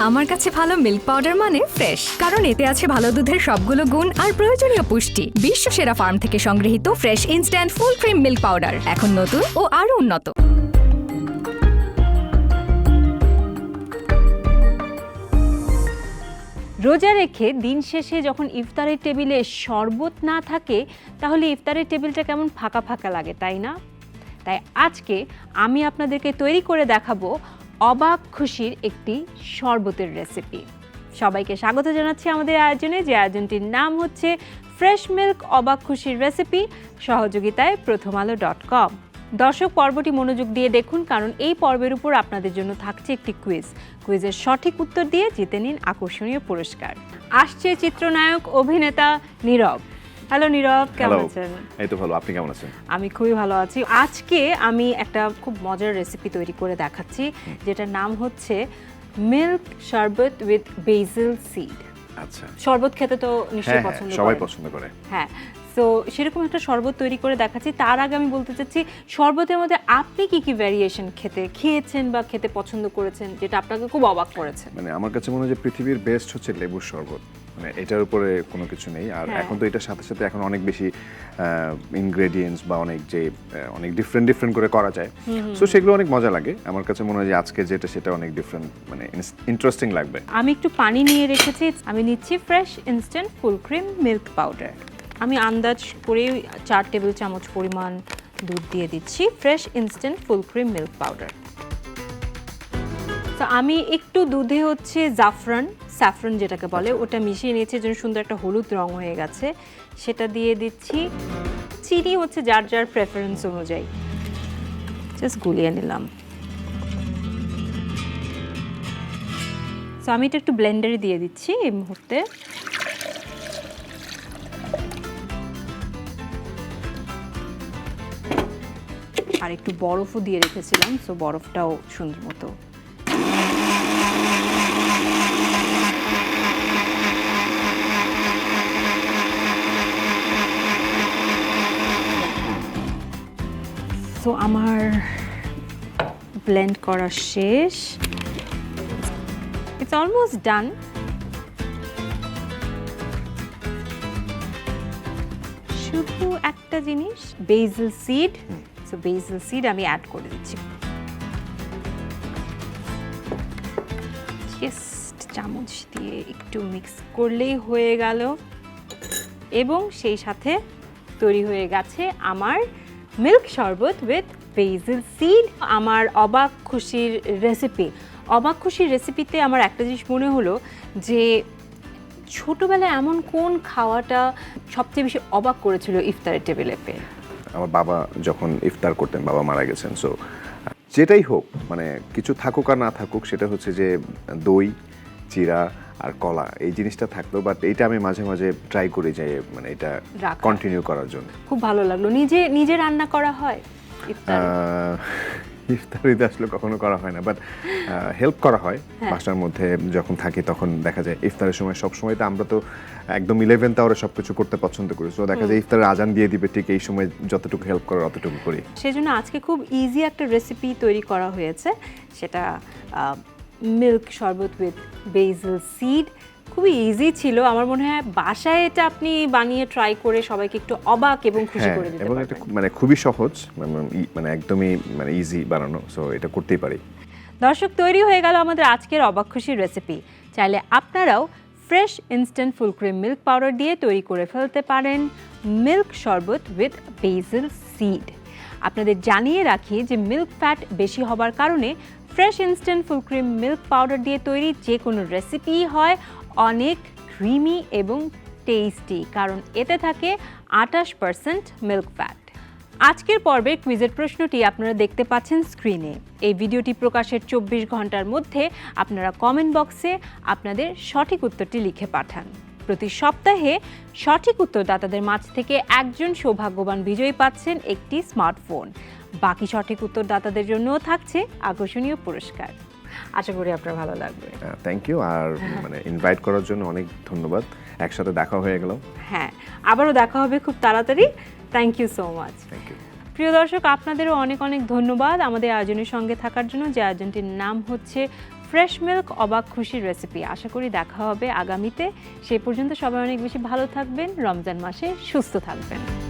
আমার কাছে ভালো মিল্ক পাউডার মানে ফ্রেশ, কারণ এতে আছে ভালো দুধের সবগুলো গুণ আর প্রয়োজনীয় পুষ্টি। বিশ্ব সেরা ফার্ম থেকে সংগৃহীত fresh instant full cream milk powder, এখন নতুন ও আরো উন্নত। রোজা রেখে দিন শেষে যখন ইফতারের টেবিলে শরবত না থাকে, তাহলে ইফতারের টেবিলটা কেমন ফাঁকা ফাঁকা লাগে, তাই না? তাই আজকে আমি আপনাদেরকে তৈরি করে দেখাবো অবাক খুশির একটি শরবতের রেসিপি। সবাইকে স্বাগত জানাচ্ছি আমাদের আয়োজনে, যে আয়োজনটির নাম হচ্ছে ফ্রেশ মিল্ক অবাক খুশির রেসিপি, সহযোগিতায় prothomalo.com। দর্শক, পর্বটি মনোযোগ দিয়ে দেখুন, কারণ এই পর্বের উপর আপনাদের জন্য থাকছে একটি কুইজের সঠিক উত্তর দিয়ে জিতে নিন আকর্ষণীয় পুরস্কার। আসছে চিত্রনায়ক অভিনেতা নীরব। হ্যালো নীরব, কেমন আছেন? এই তো ভালো, আপনি কেমন আছেন? আমি খুবই ভালো আছি। আজকে আমি একটা খুব মজার রেসিপি তৈরি করে দেখাচ্ছি, যেটার নাম হচ্ছে মিল্ক শরবত উইথ বেসিল সিড। আচ্ছা, শরবত খেতে তো নিশ্চয়ই পছন্দ করেন, সবাই পছন্দ করে। হ্যাঁ, তো সেরকম একটা শরবত তৈরি করে দেখাচ্ছি। তার আগে আমি বলতে চাচ্ছি, শরবতের মধ্যে আপনি কি কি ভ্যারিয়েশন খেয়েছেন বা খেতে পছন্দ করেছেন, যেটা আপনাকে খুব অবাক করেছে? মানে আমার কাছে মনে হয় যে পৃথিবীর বেস্ট হচ্ছে লেবুর শরবত, মানে এটার উপরে কোনো কিছু নেই। আর এখন তো এটার সাথে সাথে এখন অনেক বেশি ইনগ্রেডিয়েন্টস বা অনেক ডিফারেন্ট করে করা যায়, সো সেগুলো অনেক মজা লাগে। আমার কাছে মনে হয় যে আজকে যেটা সেটা অনেক ডিফারেন্ট, মানে ইন্টারেস্টিং লাগবে। আমি একটু পানি নিয়ে রেখেছি, আমি নিচ্ছি fresh instant full cream milk powder. আমি আন্দাজ করে 4 টেবিল চামচ পরিমাণ দুধ দিয়ে দিচ্ছি fresh instant full cream milk powder. তো আমি একটু দুধে হচ্ছে স্যাফরন যেটাকে বলে, ওটা মিশিয়ে নিয়েছি, যেন সুন্দর একটা হলুদ রং হয়ে গেছে। সেটা দিয়ে দিচ্ছি। চিনি হচ্ছে যার যার প্রেফারেন্স অনুযায়ী, জাস্ট গুলিয়ে নিলাম। তো আমি এটা একটু ব্লেন্ডারে দিয়ে দিচ্ছি এই মুহূর্তে। আর একটু বরফও দিয়ে রেখেছিলাম, সো বরফটাও সুন্দর মতো। সো আমার ব্লেন্ড করা শেষ, ইটস অলমোস্ট ডান। শুধু একটা জিনিস, basil seed. So basil seed আমি অ্যাড করে দিচ্ছি। জাস্ট চামচ দিয়ে একটু মিক্স করলেই হয়ে গেল, এবং সেই সাথে তৈরি হয়ে গেছে আমার মিল্ক শরবত উইথ বেসিল সিড। আমার অবাক খুশির রেসিপিতে আমার একটা জিনিস মনে হলো যে ছোটবেলায় এমন কোন খাওয়াটা সবচেয়ে বেশি অবাক করেছিল ইফতারের টেবিলে পেয়ে? আমার বাবা যখন ইফতার করতেন, বাবা মারা গেছেন, সো যেটাই হোক, মানে কিছু থাকুক আর না থাকুক, সেটা হচ্ছে যে দই, চিরা আর কলা, এই জিনিসটা থাকলো। বাট এইটা আমি মাঝে মাঝে ট্রাই করি যে মানে এটা কন্টিনিউ করার জন্য। খুব ভালো লাগলো। নিজে রান্না করা হয় ইফতারিতে আসলে কখনো করা হয় না, বাট হেল্প করা হয় বাসার মধ্যে। যখন থাকি তখন দেখা যায় ইফতারের সময়, সব সময় তো আমরা তো একদম 11th আওয়ারে সবকিছু করতে পছন্দ করি, সো দেখা যায় ইফতারের আজান দিয়ে দিবে, ঠিক এই সময় যতটুকু হেল্প করার অতটুকু করি। সেজন্য আজকে খুব ইজি একটা রেসিপি তৈরি করা হয়েছে, সেটা মিল্ক শরবত উইথ বেসিল সিড। খুবই ইজি ছিল। আমার মনে হয় বাসায় এটা আপনি বানিয়ে ট্রাই করে সবাইকে একটু অবাক এবং খুশি করে দিতে এবং পারবেন। এটা মানে খুবই সহজ, মানে একদমই মানে ইজি বানানো, সো এটা করতেই পারি। দর্শক, তৈরি হয়ে গেল আমাদের আজকের অবাক খুশির রেসিপি। চাইলে আপনারাও fresh instant full cream milk powder দিয়ে তৈরি করে ফেলতে পারেন মিল্ক শরবত উইথ বেসিল সিড। আপনাদের জানিয়ে রাখি যে মিল্ক ফ্যাট বেশি হবার কারণে fresh instant full cream milk powder দিয়ে তৈরি যে কোনো রেসিপি হয় অনেক ক্রিমি এবং টেস্টি, কারণ এতে থাকে 28% মিল্ক ফ্যাট। আজকের পর্বের কুইজের প্রশ্নটি আপনারা দেখতে পাচ্ছেন স্ক্রিনে। এই ভিডিওটি প্রকাশের 24 ঘন্টার মধ্যে আপনারা কমেন্ট বক্সে আপনাদের সঠিক উত্তরটি লিখে পাঠান। প্রতি সপ্তাহে সঠিক উত্তরদাতাদের মাঝ থেকে একজন সৌভাগ্যবান বিজয়ী পাচ্ছেন একটি স্মার্টফোন। বাকি সঠিক উত্তরদাতাদের জন্যও থাকছে আকর্ষণীয় পুরস্কার। আশা করি আপনার ভালো লাগবে। থ্যাংক ইউ, আর মানে ইনভাইট করার জন্য অনেক ধন্যবাদ। একসাথে দেখা হয়ে গেল। হ্যাঁ, আবারও দেখা হবে খুব তাড়াতাড়ি। Thank you so much. Thank you. প্রিয় দর্শক, আপনাদেরও অনেক অনেক ধন্যবাদ আমাদের আয়োজনের সঙ্গে থাকার জন্য, যে আয়োজনটির নাম হচ্ছে ফ্রেশ মিল্ক অবাক খুশির রেসিপি। আশা করি দেখা হবে আগামীতে। সেই পর্যন্ত সবাই অনেক বেশি ভালো থাকবেন, রমজান মাসে সুস্থ থাকবেন।